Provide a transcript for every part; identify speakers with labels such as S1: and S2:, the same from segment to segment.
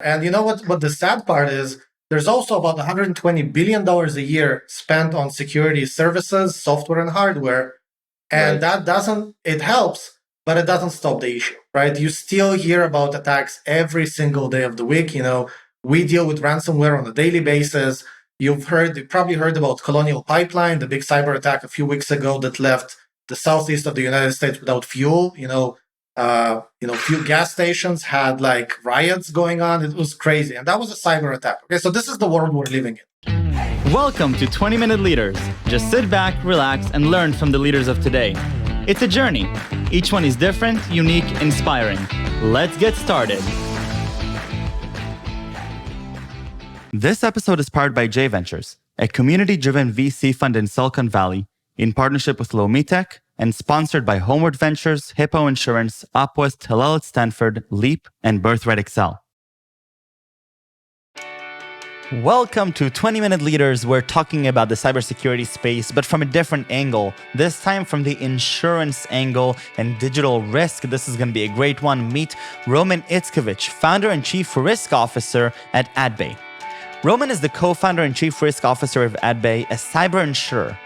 S1: And you know what the sad part is? There's also about $120 billion a year spent on security services, software and hardware. And that it helps, but it doesn't stop the issue, right? You still hear about attacks every single day of the week. We deal with ransomware on a daily basis. You probably heard about Colonial Pipeline, the big cyber attack a few weeks ago that left the southeast of the United States without fuel. Few gas stations had like riots going on. It was crazy. And that was a cyber attack. Okay, so this is the world we're living in.
S2: Welcome to 20-Minute Leaders. Just sit back, relax, and learn from the leaders of today. It's a journey. Each one is different, unique, inspiring. Let's get started. This episode is powered by J Ventures, a community-driven VC fund in Silicon Valley, in partnership with Lomitech, and sponsored by Homeward Ventures, Hippo Insurance, Upwest, Hillel at Stanford, Leap, and Birthright Excel. Welcome to 20-Minute Leaders. We're talking about the cybersecurity space, but from a different angle. This time from the insurance angle and digital risk. This is going to be a great one. Meet Roman Itskovich, founder and chief risk officer at AtBay. Roman is the co-founder and chief risk officer of AtBay, a cyber insurer.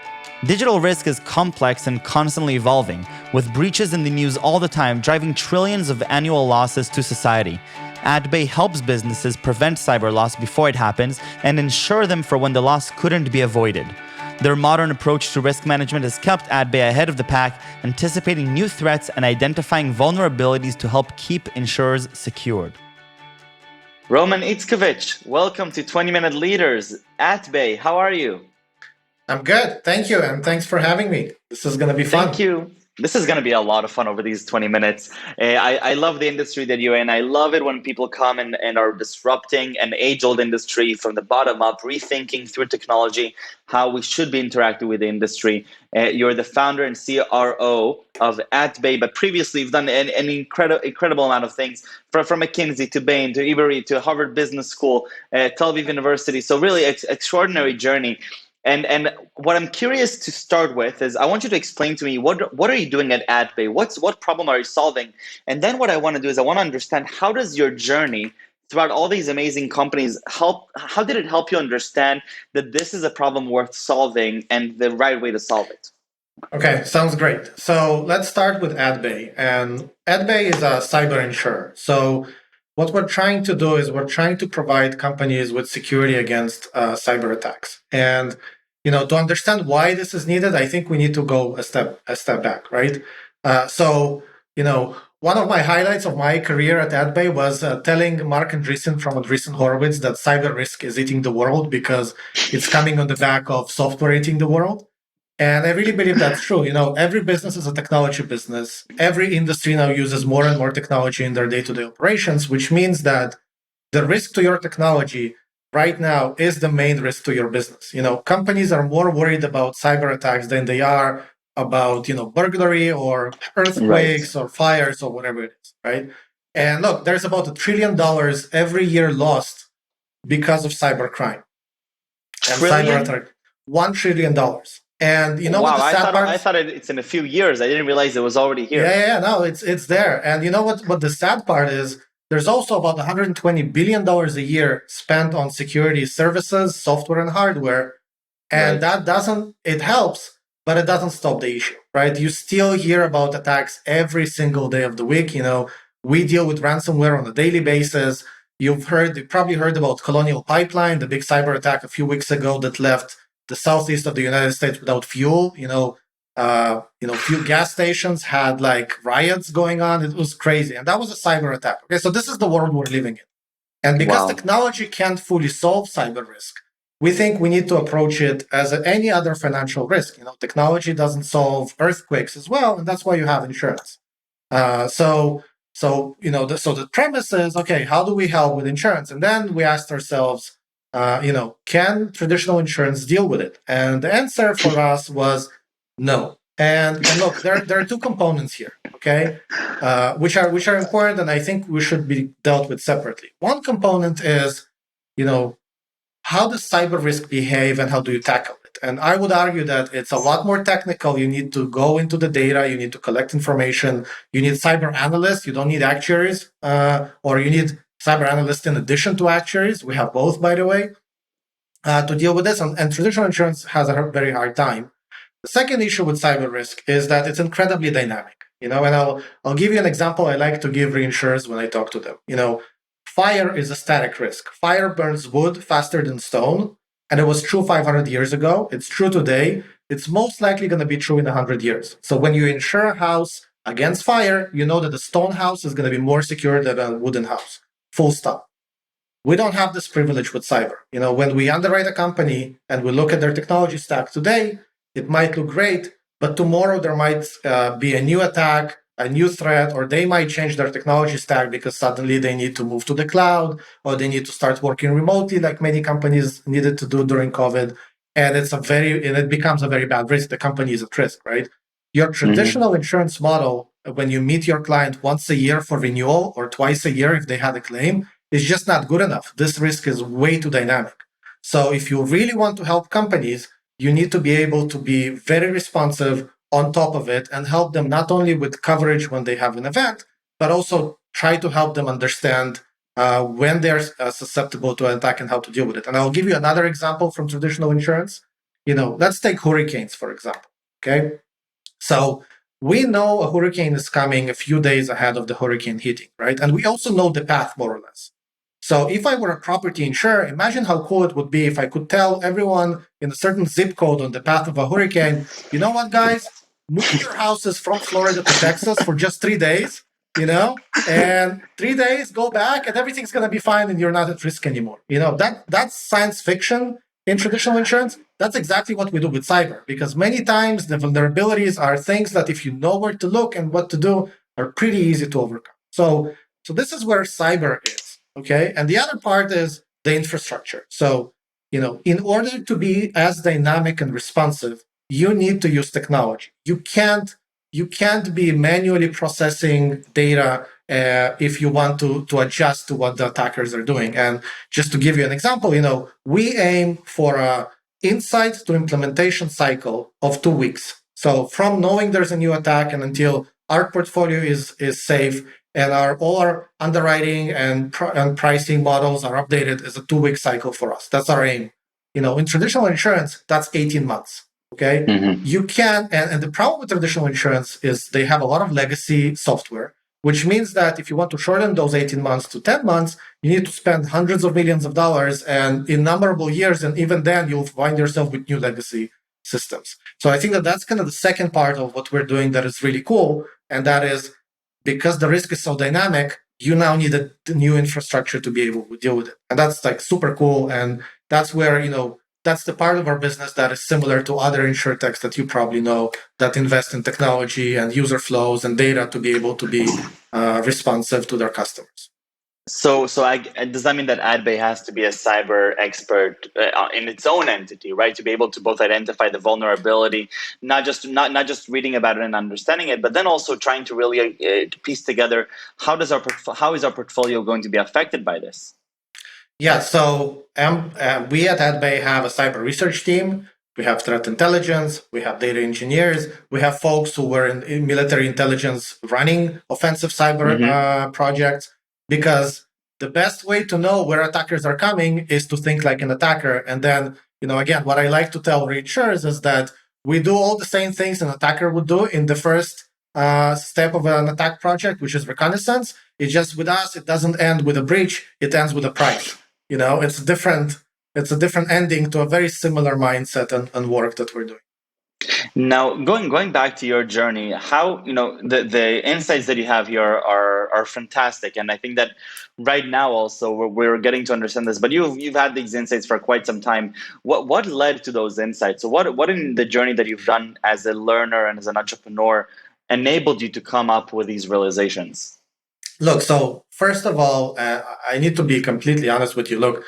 S2: Digital risk is complex and constantly evolving, with breaches in the news all the time, driving trillions of annual losses to society. AtBay helps businesses prevent cyber loss before it happens and insure them for when the loss couldn't be avoided. Their modern approach to risk management has kept AtBay ahead of the pack, anticipating new threats and identifying vulnerabilities to help keep insurers secured. Roman Itskovich, welcome to 20-Minute Leaders. AtBay, how are you?
S1: I'm good. Thank you. And thanks for having me. This is going to be fun.
S2: Thank you. This is going to be a lot of fun over these 20 minutes. I love the industry that you're in. I love it when people come and are disrupting an age-old industry from the bottom up, rethinking through technology how we should be interacting with the industry. You're the founder and CRO of AtBay, but previously you've done an incredible amount of things, from McKinsey to Bain to Ebury to Harvard Business School, Tel Aviv University. So really extraordinary journey. And what I'm curious to start with is I want you to explain to me what are you doing at AtBay? What problem are you solving? And then what I want to do is I want to understand, how does your journey throughout all these amazing companies help? How did it help you understand that this is a problem worth solving and the right way to solve it?
S1: Okay, sounds great. So let's start with AtBay. And AtBay is a cyber insurer. So what we're trying to do is we're trying to provide companies with security against cyber attacks. And to understand why this is needed, I think we need to go a step back, right? One of my highlights of my career at AtBay was telling Mark Andreessen from Andreessen Horowitz that cyber risk is eating the world because it's coming on the back of software eating the world. And I really believe that's true. Every business is a technology business. Every industry now uses more and more technology in their day-to-day operations, which means that the risk to your technology right now is the main risk to your business. Companies are more worried about cyber attacks than they are about, burglary or earthquakes or fires or whatever it is, right? And look, there's about $1 trillion every year lost because of cybercrime. And cyber attack, $1 trillion. And
S2: what the sad part? I thought it's in a few years. I didn't realize it was already here.
S1: No, it's there. And what the sad part is? There's also about $120 billion a year spent on security services, software and hardware. And it helps, but it doesn't stop the issue, right? You still hear about attacks every single day of the week. We deal with ransomware on a daily basis. You probably heard about Colonial Pipeline, the big cyber attack a few weeks ago that left the southeast of the United States without fuel. Few gas stations had like riots going on. It was crazy. And that was a cyber attack. Okay, so this is the world we're living in. And because technology can't fully solve cyber risk, we think we need to approach it as any other financial risk. Technology doesn't solve earthquakes as well, and that's why you have insurance. So the premise is, okay, how do we help with insurance? And then we asked ourselves, can traditional insurance deal with it? And the answer for us was no. And look, there are two components here, okay, which are important, and I think we should be dealt with separately. One component is, how does cyber risk behave and how do you tackle it? And I would argue that it's a lot more technical. You need to go into the data, you need to collect information, you need cyber analysts, you don't need actuaries, or you need cyber analysts in addition to actuaries. We have both, by the way, to deal with this. And traditional insurance has a very hard time. The second issue with cyber risk is that it's incredibly dynamic. And I'll give you an example I like to give reinsurers when I talk to them. Fire is a static risk. Fire burns wood faster than stone, and it was true 500 years ago. It's true today. It's most likely going to be true in 100 years. So when you insure a house against fire, you know that a stone house is going to be more secure than a wooden house. Full stop. We don't have this privilege with cyber. When we underwrite a company and we look at their technology stack today, it might look great, but tomorrow there might be a new attack, a new threat, or they might change their technology stack because suddenly they need to move to the cloud, or they need to start working remotely, like many companies needed to do during COVID. And it becomes a very bad risk. The company is at risk, right? Your traditional insurance model, when you meet your client once a year for renewal or twice a year if they had a claim, is just not good enough. This risk is way too dynamic. So if you really want to help companies, you need to be able to be very responsive on top of it and help them not only with coverage when they have an event, but also try to help them understand when they're susceptible to an attack and how to deal with it. And I'll give you another example from traditional insurance. Let's take hurricanes, for example. Okay. So we know a hurricane is coming a few days ahead of the hurricane hitting, right? And we also know the path more or less. So if I were a property insurer, imagine how cool it would be if I could tell everyone in a certain zip code on the path of a hurricane, you know what, guys? Move your houses from Florida to Texas for just 3 days, and 3 days, go back and everything's going to be fine and you're not at risk anymore. That's science fiction in traditional insurance. That's exactly what we do with cyber, because many times the vulnerabilities are things that if you know where to look and what to do are pretty easy to overcome. So this is where cyber is. Okay. And the other part is the infrastructure. So, in order to be as dynamic and responsive, you need to use technology. You can't be manually processing data if you want to adjust to what the attackers are doing. And just to give you an example, we aim for a insight to implementation cycle of 2 weeks. So from knowing there's a new attack and until our portfolio is safe, and all our underwriting and pricing models are updated as a 2-week cycle for us. That's our aim. In traditional insurance, that's 18 months. Okay. You can, and the problem with traditional insurance is they have a lot of legacy software, which means that if you want to shorten those 18 months to 10 months, you need to spend hundreds of millions of dollars and innumerable years. And even then you'll find yourself with new legacy systems. So I think that's kind of the second part of what we're doing that is really cool. And that is, because the risk is so dynamic, you now need a new infrastructure to be able to deal with it. And that's like super cool. And that's where, that's the part of our business that is similar to other insurtechs that you probably know that invest in technology and user flows and data to be able to be responsive to their customers.
S2: So does that mean that AtBay has to be a cyber expert in its own entity, right? To be able to both identify the vulnerability, not just reading about it and understanding it, but then also trying to really piece together how is our portfolio going to be affected by this?
S1: Yeah, so we at AtBay have a cyber research team. We have threat intelligence, we have data engineers, we have folks who were in military intelligence running offensive cyber projects. Because the best way to know where attackers are coming is to think like an attacker. And then, again, what I like to tell reinsurers is that we do all the same things an attacker would do in the first step of an attack project, which is reconnaissance. It's just with us, it doesn't end with a breach, it ends with a price. It's a different ending to a very similar mindset and work that we're doing.
S2: Now, going back to your journey, how the insights that you have here are fantastic, and I think that right now also we're getting to understand this. But you've had these insights for quite some time. What led to those insights? So what in the journey that you've done as a learner and as an entrepreneur enabled you to come up with these realizations?
S1: Look, so first of all, I need to be completely honest with you. Look,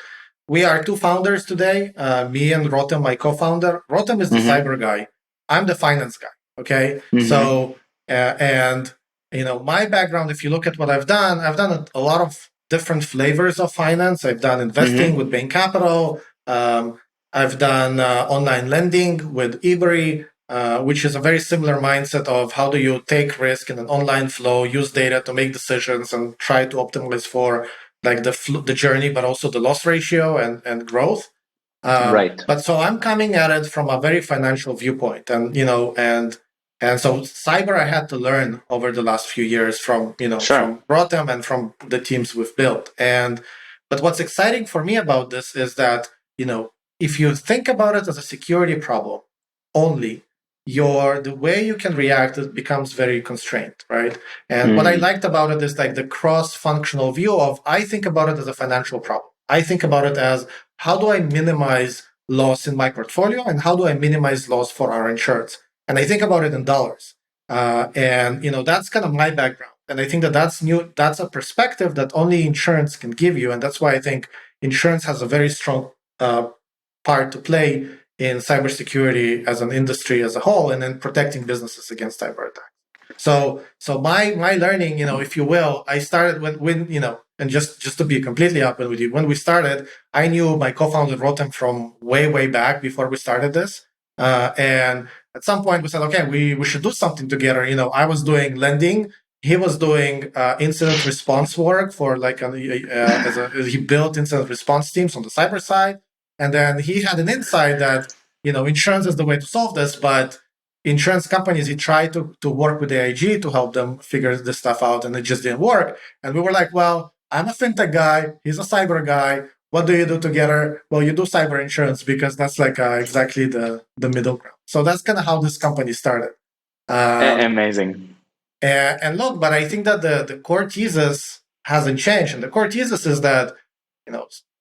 S1: we are 2 founders today. Me and Rotem, my co-founder. Rotem is the cyber guy. I'm the finance guy. Okay. So, and my background, if you look at what I've done a lot of different flavors of finance. I've done investing with Bain Capital. I've done online lending with eBay, which is a very similar mindset of how do you take risk in an online flow, use data to make decisions and try to optimize for like the journey, but also the loss ratio and growth.
S2: Right.
S1: But so I'm coming at it from a very financial viewpoint, and so cyber I had to learn over the last few years from
S2: Sure.
S1: from Rotem and from the teams we've built. But what's exciting for me about this is that if you think about it as a security problem only, the way you can react it becomes very constrained, right? And what I liked about it is like the cross-functional view of I think about it as a financial problem. I think about it as how do I minimize loss in my portfolio and how do I minimize loss for our insureds? And I think about it in dollars. And that's kind of my background. And I think that's new. That's a perspective that only insurance can give you. And that's why I think insurance has a very strong part to play in cybersecurity as an industry as a whole, and then protecting businesses against cyber attacks. So my learning, if you will, I started when and just to be completely open with you, when we started, I knew my co-founder Rotem from way back before we started this, and at some point we said, okay, we should do something together. I was doing lending, he was doing incident response work for like he built incident response teams on the cyber side, and then he had an insight that insurance is the way to solve this, but insurance companies, he tried to work with the AIG to help them figure this stuff out, and it just didn't work. And we were like, well, I'm a fintech guy, he's a cyber guy. What do you do together? Well, you do cyber insurance because that's like exactly the middle ground. So that's kind of how this company started.
S2: Amazing.
S1: And look, but I think that the core thesis hasn't changed. And the core thesis is that,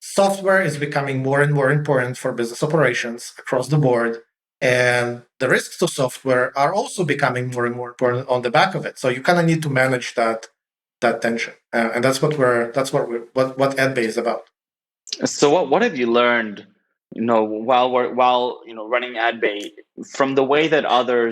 S1: software is becoming more and more important for business operations across the board. And the risks to software are also becoming more and more important on the back of it. So you kind of need to manage that tension. And that's what AtBay is about.
S2: So what have you learned, while running AtBay, from the way that other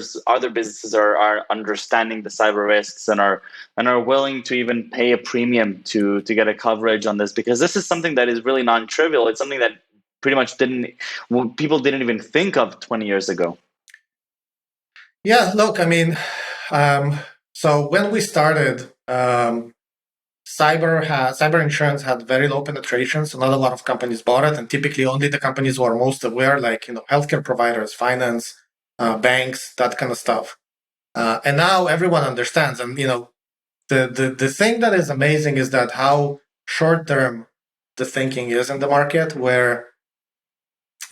S2: businesses are understanding the cyber risks and are willing to even pay a premium to get a coverage on this? Because this is something that is really non-trivial. It's something that pretty much people didn't even think of 20 years ago.
S1: Yeah, look, I mean, so when we started, cyber insurance had very low penetration, so not a lot of companies bought it, and typically only the companies who are most aware, like healthcare providers, finance, banks, that kind of stuff. And now everyone understands, and the thing that is amazing is that how short term the thinking is in the market, where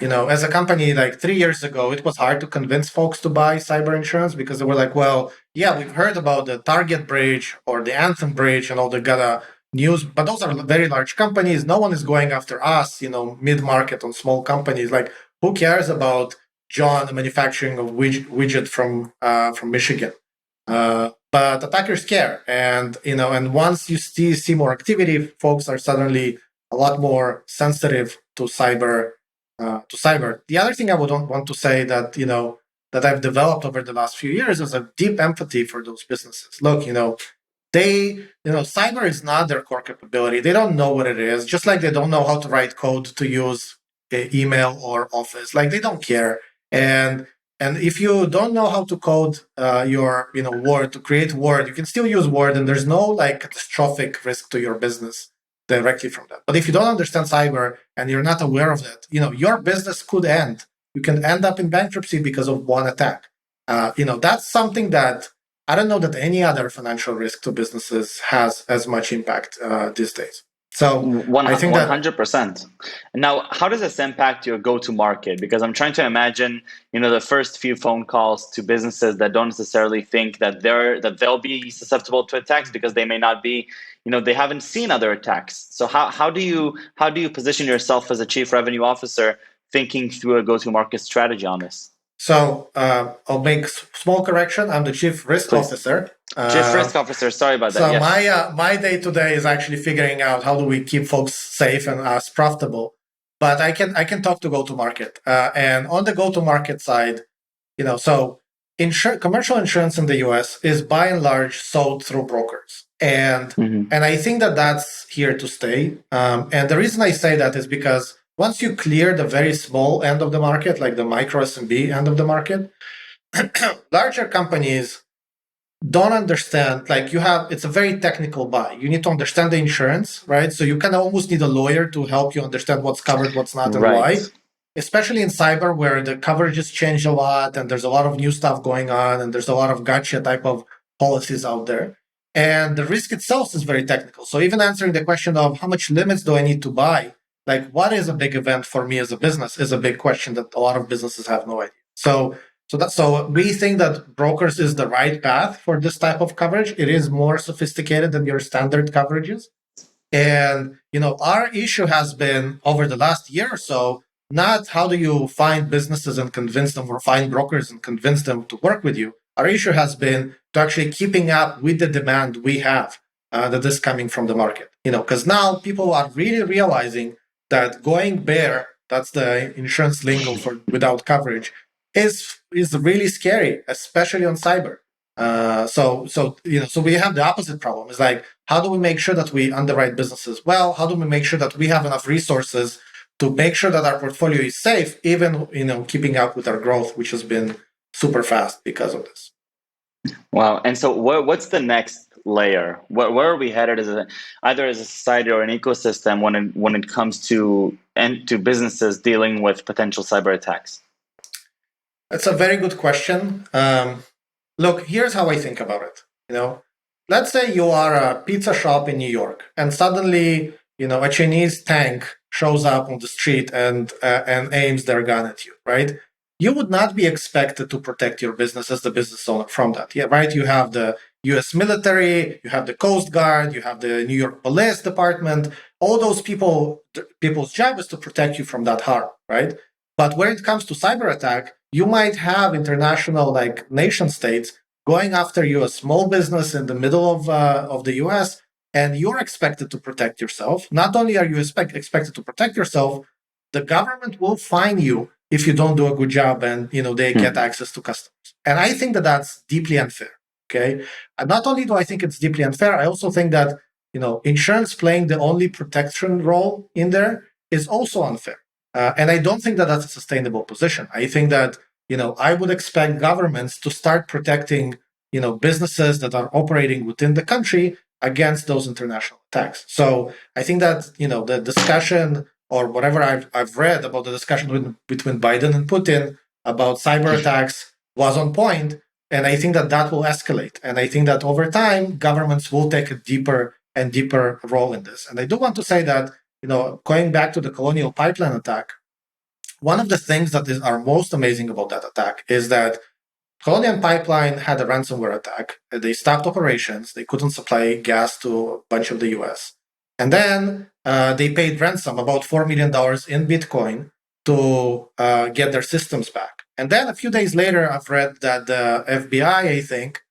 S1: as a company, like 3 years ago, it was hard to convince folks to buy cyber insurance because they were like, well, yeah, we've heard about the Target breach or the Anthem breach and all the Gata news, but those are very large companies. No one is going after us, mid-market on small companies. Like, who cares about John, the manufacturing of widget from Michigan? But attackers care, and once you see more activity, folks are suddenly a lot more sensitive to cyber. The other thing I would want to say that that I've developed over the last few years is a deep empathy for those businesses. Look, cyber is not their core capability. They don't know what it is, just like they don't know how to write code to use email or Office. Like, they don't care. And if you don't know how to code your Word, to create Word, you can still use Word, and there's no like catastrophic risk to your business directly from that. But if you don't understand cyber and you're not aware of that, your business could end. You can end up in bankruptcy because of one attack. That's something that I don't know that any other financial risk to businesses has as much impact these days. So I think that
S2: 100%. Now, how does this impact your go-to-market? Because I'm trying to imagine, the first few phone calls to businesses that don't necessarily think that they'll be susceptible to attacks because they may not be, they haven't seen other attacks. So how do you position yourself as a chief revenue officer, thinking through a go-to-market strategy on this?
S1: So I'll make small correction. I'm the chief risk officer.
S2: Chief risk officer. Sorry about that.
S1: So
S2: yes.
S1: my day to day is actually figuring out how do we keep folks safe and us profitable. But I can talk to go to market. And on the go to market side, so commercial insurance in the U.S. is by and large sold through brokers, and I think that that's here to stay. And the reason I say that is because once you clear the very small end of the market, like the micro SMB end of the market, larger companies don't understand, like it's a very technical buy. You need to understand the insurance, right? So you kind of almost need a lawyer to help you understand what's covered, what's not, and why.
S2: Right.
S1: Especially in cyber, where the coverages change a lot and there's a lot of new stuff going on and there's a lot of gotcha type of policies out there. And the risk itself is very technical. So even answering the question of how much limits do I need to buy, like what is a big event for me as a business, is a big question that a lot of businesses have no idea. So we think that brokers is the right path for this type of coverage. It is more sophisticated than your standard coverages. And our issue has been over the last year or so, not how do you find businesses and convince them, or find brokers and convince them to work with you. Our issue has been to actually keeping up with the demand we have that is coming from the market. Because now people are really realizing that going bare, that's the insurance lingo for without coverage, is really scary, especially on cyber. So we have the opposite problem. It's like, how do we make sure that we underwrite businesses well? How do we make sure that we have enough resources to make sure that our portfolio is safe, even keeping up with our growth, which has been super fast because of this.
S2: Wow. And so what's the next layer? Where are we headed either as a society or an ecosystem when it comes to businesses dealing with potential cyber attacks?
S1: That's a very good question. Look, here's how I think about it. Let's say you are a pizza shop in New York, and suddenly, a Chinese tank shows up on the street and aims their gun at you, right? You would not be expected to protect your business as the business owner from that. Yeah, right. You have the U.S. military, you have the Coast Guard, you have the New York Police Department. All those people's job is to protect you from that harm, right? But when it comes to cyber attack, you might have international, like nation states, going after you, a small business in the middle of the US, and you're expected to protect yourself. Not only are you expected to protect yourself, the government will fine you if you don't do a good job, and they get access to customers. And I think that that's deeply unfair. Okay, and not only do I think it's deeply unfair, I also think that insurance playing the only protection role in there is also unfair. And I don't think that that's a sustainable position. I think that I would expect governments to start protecting businesses that are operating within the country against those international attacks. So I think that the discussion, or whatever I've read about the discussion between Biden and Putin about cyber attacks, was on point, and I think that will escalate. And I think that over time, governments will take a deeper and deeper role in this. And I do want to say that going back to the Colonial Pipeline attack, one of the things that are most amazing about that attack is that Colonial Pipeline had a ransomware attack. They stopped operations. They couldn't supply gas to a bunch of the US. And then they paid ransom, about $4 million in Bitcoin, to get their systems back. And then a few days later, I've read that the FBI, I think,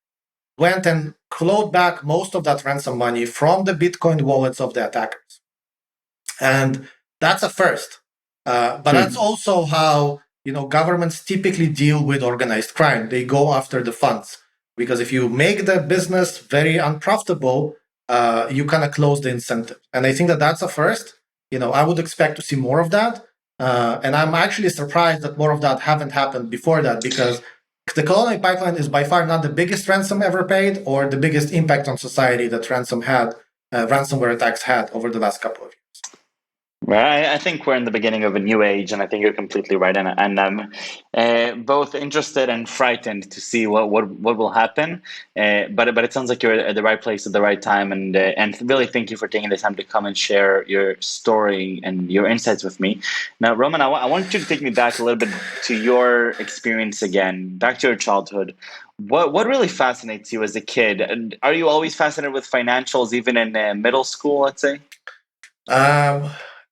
S1: went and clawed back most of that ransom money from the Bitcoin wallets of the attackers. And that's a first. But that's also how governments typically deal with organized crime. They go after the funds, because if you make the business very unprofitable, you kind of close the incentive. And I think that that's a first. I would expect to see more of that. And I'm actually surprised that more of that haven't happened before that, because the Colonial Pipeline is by far not the biggest ransom ever paid, or the biggest impact on society that ransomware attacks had over the last couple of years.
S2: Well, I think we're in the beginning of a new age, and I think you're completely right. And I'm both interested and frightened to see what will happen. But it sounds like you're at the right place at the right time, and really thank you for taking the time to come and share your story and your insights with me. Now, Roman, I want you to take me back a little bit to your experience again, back to your childhood. What really fascinates you as a kid? And are you always fascinated with financials, even in middle school, let's say?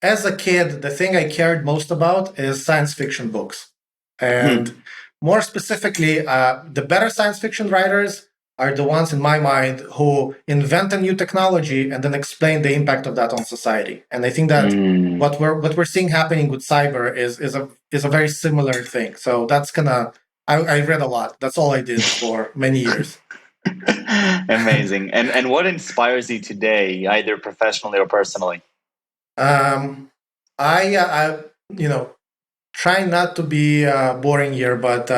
S1: As a kid, the thing I cared most about is science fiction books. And more specifically, the better science fiction writers are the ones, in my mind, who invent a new technology and then explain the impact of that on society. And I think that what we're seeing happening with cyber is a very similar thing. So that's I read a lot. That's all I did for many years.
S2: Amazing. And what inspires you today, either professionally or personally?
S1: I try not to be boring here, but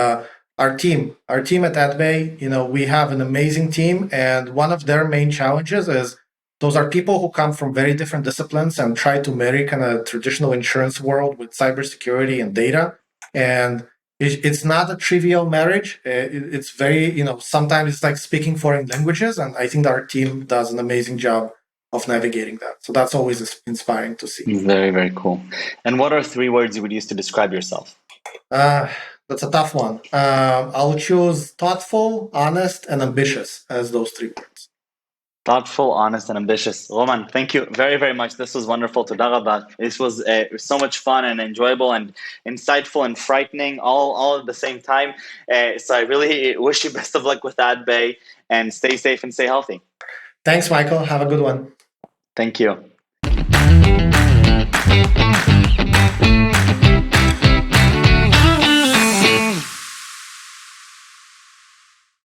S1: Our team at AtBay, we have an amazing team, and one of their main challenges is those are people who come from very different disciplines and try to marry kind of traditional insurance world with cybersecurity and data. And it's not a trivial marriage. It's very, sometimes it's like speaking foreign languages, and I think that our team does an amazing job of navigating that. So that's always inspiring to see.
S2: Very, very cool. And what are 3 words you would use to describe yourself?
S1: That's a tough one. I'll choose thoughtful, honest, and ambitious as those 3 words.
S2: Thoughtful, honest, and ambitious. Roman, thank you very, very much. This was wonderful. Toda rabba. This was so much fun and enjoyable and insightful and frightening all at the same time. So I really wish you best of luck with AtBay, and stay safe and stay healthy.
S1: Thanks, Michael. Have a good one.
S2: Thank you.